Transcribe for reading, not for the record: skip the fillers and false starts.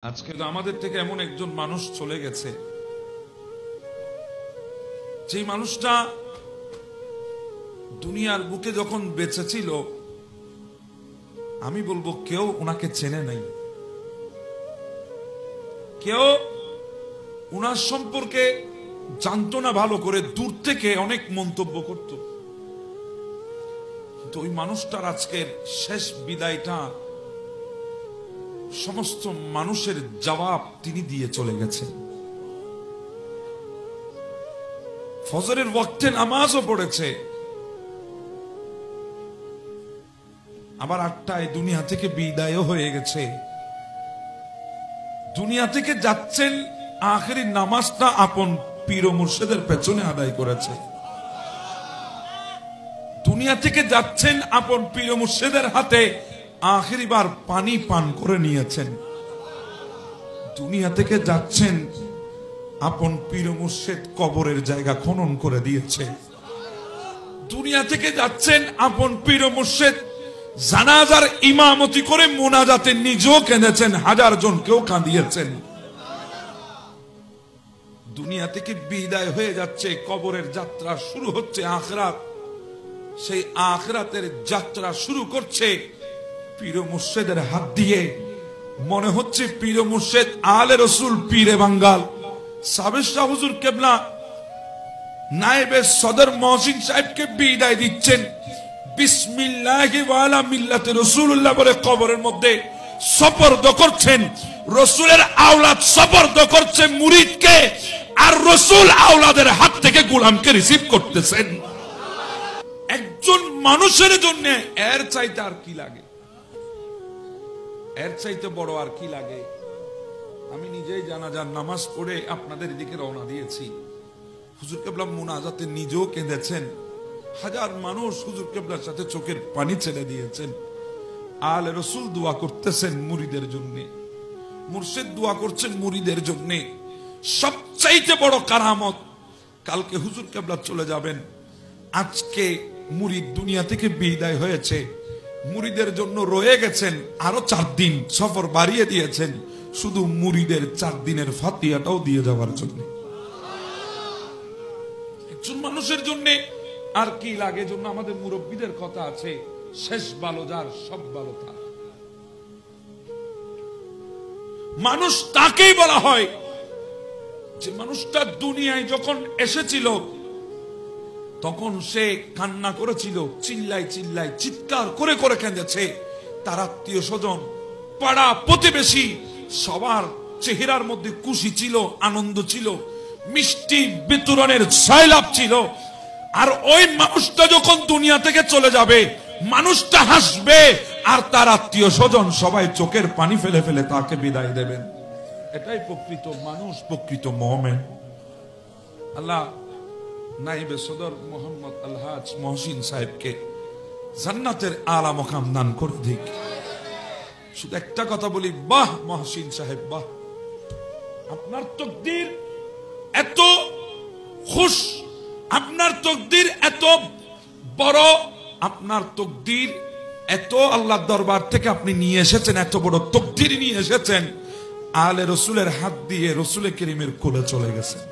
আজকে তো আমাদের থেকে এমন একজন মানুষ চলে গেছে, যে মানুষটা দুনিয়ার বুকে যখন বেঁচে ছিল, আমি বলবো কেউ ওনাকে চেনে নাই, কেউ ওনার সম্পর্কে জানতো না ভালো করে, দূর থেকে অনেক মন্তব্য করত। তো ওই মানুষটার আজকের শেষ বিদায়টা সমস্ত মানুষের জবাব তিনি দিয়ে চলে গেছেন। ফজরের ওয়াক্তে নামাজও পড়েছে, আবার 8টায় দুনিয়া থেকে বিদায়ও হয়ে গেছে। দুনিয়া থেকে যাচ্ছেন, আখেরি নামাজটা আপন পীর ও মুর্শিদের পেছনে আদায় করেছে। দুনিয়া থেকে যাচ্ছেন, আপন পীর ও মুর্শিদের হাতে আখেরি বার পানি পান করে নিয়েছেন। দুনিয়া থেকে যাচ্ছেন, আপন পীর ও মুর্শিদ কবরের জায়গা খনন করে দিয়েছে। দুনিয়া থেকে যাচ্ছেন, আপন পীর ও মুর্শিদ জানাজার ইমামতি করে মুনাজাতে নিজেও কেঁদেছেন, 1000 জনকেও কাঁদিয়েছেন। দুনিয়া থেকে বিদায় হয়ে যাচ্ছে, কবরের যাত্রা শুরু হচ্ছে আখিরাত। সেই আখিরাতের যাত্রা শুরু করছে পীর ও মুর্শিদের হাত দিয়ে। মনে হচ্ছে পীর ও মুর্শিদ আলে রসুল পীরে বাঙ্গাল সাবেক শাহ হুজুর কেবলা নায়েবে সদর মহসিন সাহেবকে বিদায় দিচ্ছেন। বিসমিল্লাহি ওয়া আলা মিল্লাতি রাসূলুল্লাহ বলে কবরের মধ্যে সুপর্দ করছেন। রাসূলের আওলাদ সুপর্দ করছে মুরিদকে, আর রাসূল আওলাদের হাত থেকে গোলামকে রিসিভ করতেছেন। একজন মানুষের জন্য এর চাইতে আর কি লাগে? এর চাইতে বড় আর কি লাগে? আমি নিজেই জানাজার নামাজ পড়ে আপনাদের দিকে রওনা দিয়েছি। হুজুর কেবলা মুনাজাতে নিজেও কেঁদেছেন, 1000 মানুষ হুজুর কেবলার সাথে চোখের পানি ছেড়ে দিয়েছেন। আলে রসুল দোয়া করতেছেন মুরিদের জন্য, মুর্শিদ দোয়া করছেন মুরিদের জন্য। সবচাইতে বড় কারামত, কালকে হুজুর কেবলা চলে যাবেন। আজকে মুরিদ দুনিয়া থেকে বিদায় হয়েছে, মুরিদের জন্য রয়ে গেছেন আরো 4 দিন, সফর বাড়িয়ে দিয়েছেন শুধু মুরিদের 4 দিনের ফাতিহাটাও দিয়ে যাওয়ার জন্য। একজন মানুষের জন্য আর কি লাগে? জন্য আমাদের মুরব্বীদের কথা আছে, শেষ ভালো যার সব ভালো তার। মানুষ তাকেই বলা হয় যে মানুষটা দুনিয়ায় যখন এসেছিল তখন সে কান্না করেছিল, চিল্লাই চিল্লাই চিৎকার করে করে কেঁদেছে। তার আত্মীয় স্বজন, পাড়া প্রতিবেশী সবার চেহারার মধ্যে খুশি ছিল, আনন্দ ছিল, মিষ্টি বিতরণের সয়লাভ ছিল। আর ওই মানুষটা যখন দুনিয়া থেকে চলে যাবে, মানুষটা হাসবে, আর তার আত্মীয় স্বজন সবাই চোখের পানি ফেলে ফেলে তাকে বিদায় দেবেন। এটাই প্রকৃত মানুষ, প্রকৃত মুমিন। আল্লাহ নাইবে সদর মোহাম্মদ আলহাজ মহসিন সাহেবকে জান্নাতের আলা মুকাম দান করে দিক। শুধু একটা কথা বলি, বাহ মহসিন সাহেব, বাহ, আপনার তকদির এত খুশ, আপনার তকদির এত বড়, আপনার তকদির এত আল্লাহর দরবার থেকে আপনি নিয়ে এসেছেন, এত বড় তকদির নিয়ে এসেছেন, আলে রসুলের হাত দিয়ে রসুলের করিমের কোলে চলে গেছেন।